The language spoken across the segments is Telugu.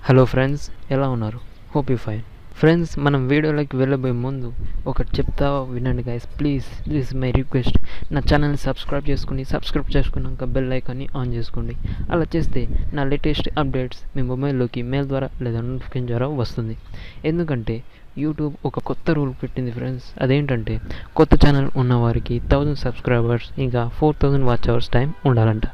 హలో ఫ్రెండ్స్, ఎలా ఉన్నారు? Hope you fine. ఫ్రెండ్స్, మనం వీడియోలోకి వెళ్ళబోయే ముందు ఒకటి చెప్తా వినండి guys. Please, this my request. నా ఛానల్ని సబ్స్క్రైబ్ చేసుకున్నాక బెల్ ఐకాన్ని ఆన్ చేసుకోండి. అలా చేస్తే నా లేటెస్ట్ అప్డేట్స్ మీ మొబైల్లోకి మెయిల్ ద్వారా లేదా నోటిఫికేషన్ ద్వారా వస్తుంది. ఎందుకంటే యూట్యూబ్ ఒక కొత్త రూల్ పెట్టింది ఫ్రెండ్స్. అదేంటంటే కొత్త ఛానల్ ఉన్నవారికి 1000 సబ్స్క్రైబర్స్ ఇంకా 4000 వాచ్ అవర్స్ టైం ఉండాలంట.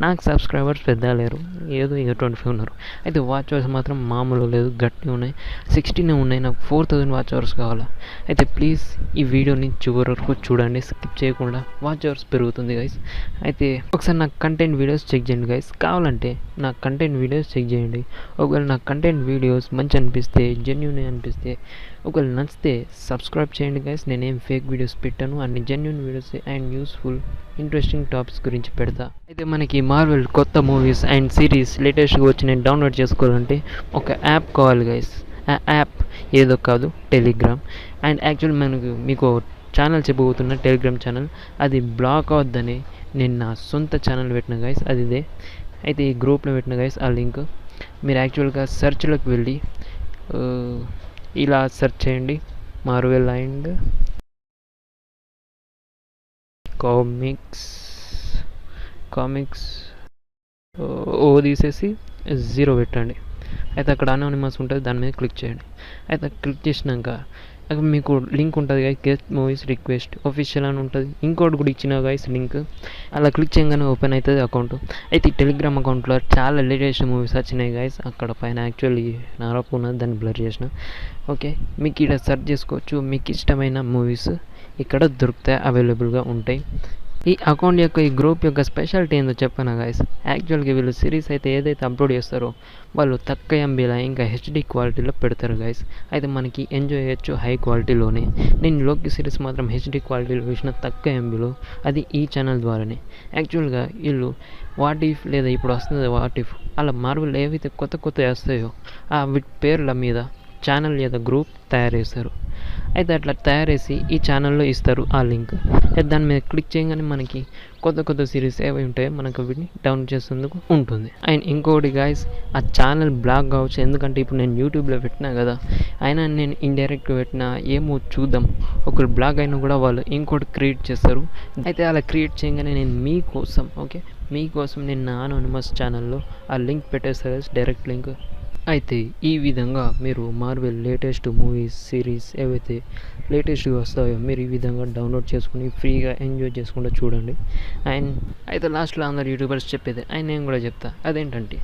నాకు సబ్స్క్రైబర్స్ పెద్ద లేరు, ఏదో ఇక 25 ఉన్నారు. అయితే వాచ్ అవర్స్ మాత్రం మామూలు లేదు, గట్టి ఉన్నాయి, 16 ఉన్నాయి. నాకు 4000 వాచ్ అవర్స్ కావాలా. అయితే ప్లీజ్ ఈ వీడియోని చివరి వరకు చూడండి, స్కిప్ చేయకుండా. వాచ్ అవర్స్ పెరుగుతుంది గైస్. అయితే ఒకసారి నా కంటెంట్ వీడియోస్ చెక్ చేయండి గైస్. కావాలంటే నా కంటెంట్ వీడియోస్ చెక్ చేయండి. ఒకవేళ నా కంటెంట్ వీడియోస్ మంచి అనిపిస్తే, జెన్యూన్ అనిపిస్తే, ఒకవేళ నచ్చితే సబ్స్క్రైబ్ చేయండి గైస్. నేనేం ఫేక్ వీడియోస్ పెట్టాను, అన్ని genuine videos and useful interesting topics గురించి పెడతా. అయితే మనకి మార్వెల్ కొత్త మూవీస్ అండ్ సిరీస్ లేటెస్ట్గా వచ్చి నేను డౌన్లోడ్ చేసుకోవాలంటే ఒక యాప్ కావాలి గైస్. ఆ యాప్ ఏదో కాదు, టెలిగ్రామ్. అండ్ యాక్చువల్ మీకు ఛానల్ చెప్పబోతున్న టెలిగ్రామ్ ఛానల్, అది బ్లాక్ అవద్దని నేను నా సొంత ఛానల్ పెట్టిన గైస్. అది ఇదే. అయితే ఈ గ్రూప్లో పెట్టిన గైస్ ఆ లింక్. మీరు యాక్చువల్గా సెర్చ్లోకి వెళ్ళి ఇలా సెర్చ్ చేయండి, మార్వెల్ అండ్ కామిక్స్ ఓ తీసేసి 0 పెట్టండి. అయితే అక్కడ అనానిమస్ ఉంటుంది, దాని మీద క్లిక్ చేయండి. అయితే క్లిక్ చేసినాక అక్కడ మీకు లింక్ ఉంటుంది guys, get movies request official అని ఉంటుంది. ఇంకోటి కూడా ఇచ్చిన గైస్ లింక్. అలా క్లిక్ చేయగానే ఓపెన్ అవుతుంది అకౌంట్. అయితే ఈ టెలిగ్రామ్ అకౌంట్లో చాలా లేటెస్ట్ మూవీస్ వచ్చినాయి గైస్. అక్కడ పైన యాక్చువల్లీ నారపు ఉన్నది, దాన్ని బ్లర్ చేసిన. ఓకే, మీకు ఇక్కడ సెర్చ్ చేసుకోవచ్చు. మీకు ఇష్టమైన మూవీస్ ఇక్కడ దొరుకుతాయి, అవైలబుల్గా ఉంటాయి. ఈ అకౌంట్ యొక్క, ఈ గ్రూప్ యొక్క స్పెషాలిటీ ఏందో చెప్పాను గైస్. యాక్చువల్గా వీళ్ళు సిరీస్ అయితే ఏదైతే అప్లోడ్ చేస్తారో వాళ్ళు తక్కువ ఎంబీలో ఇంకా హెచ్డి క్వాలిటీలో పెడతారు గైస్. అయితే మనకి ఎంజాయ్ చేయొచ్చు హై క్వాలిటీలోనే. నేను లోకి సిరీస్ మాత్రం హెచ్డి క్వాలిటీలో చూసిన, తక్కువ ఎంబీలో. అది ఈ ఛానల్ ద్వారానే. యాక్చువల్గా వీళ్ళు వాట్ ఇఫ్ లేదా ఇప్పుడు వస్తుంది వాట్ ఇఫ్, అలా మార్వెల్ ఏవైతే కొత్త వస్తాయో ఆ వీటి పేర్ల మీద ఛానల్ లేదా గ్రూప్ తయారు చేస్తారు. అయితే అట్లా తయారు చేసి ఈ ఛానల్లో ఇస్తారు ఆ లింక్. దాని మీద క్లిక్ చేయగానే మనకి కొత్త సిరీస్ ఏవి ఉంటాయో మనకు వీటిని డౌన్లోడ్ చేసేందుకు ఉంటుంది. అండ్ ఇంకోటి గాయస్, ఆ ఛానల్ బ్లాక్ కావచ్చు, ఎందుకంటే ఇప్పుడు నేను యూట్యూబ్లో పెట్టినా కదా, అయినా నేను ఇండైరెక్ట్గా పెట్టినా ఏమో చూద్దాం. ఒకరు బ్లాక్ అయినా కూడా వాళ్ళు ఇంకోటి క్రియేట్ చేస్తారు. అయితే అలా క్రియేట్ చేయగానే నేను మీకోసం నేను నా అనానిమస్ ఛానల్లో ఆ లింక్ పెట్టేస్తాను, డైరెక్ట్ లింక్. అయితే ఈ విధంగా మీరు మార్వెల్ లేటెస్ట్ మూవీస్, సిరీస్ ఏవైతే లేటెస్ట్గా వస్తాయో మీరు ఈ విధంగా డౌన్లోడ్ చేసుకుని ఫ్రీగా ఎంజాయ్ చేసుకుంటూ చూడండి. అండ్ అయితే లాస్ట్లో అందరు యూట్యూబర్స్ చెప్పేది అండ్ నేను కూడా చెప్తా, అదేంటంటే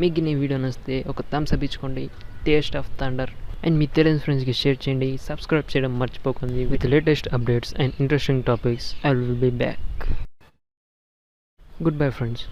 మీకు నీ వీడియో నచ్చితే ఒక థమ్స్ అప్ ఇచ్చుకోండి, టేస్ట్ ఆఫ్ థండర్. అండ్ మీ తెలియని ఫ్రెండ్స్కి షేర్ చేయండి, సబ్స్క్రైబ్ చేయడం మర్చిపోకండి. With latest updates and interesting topics I will be back. Goodbye friends.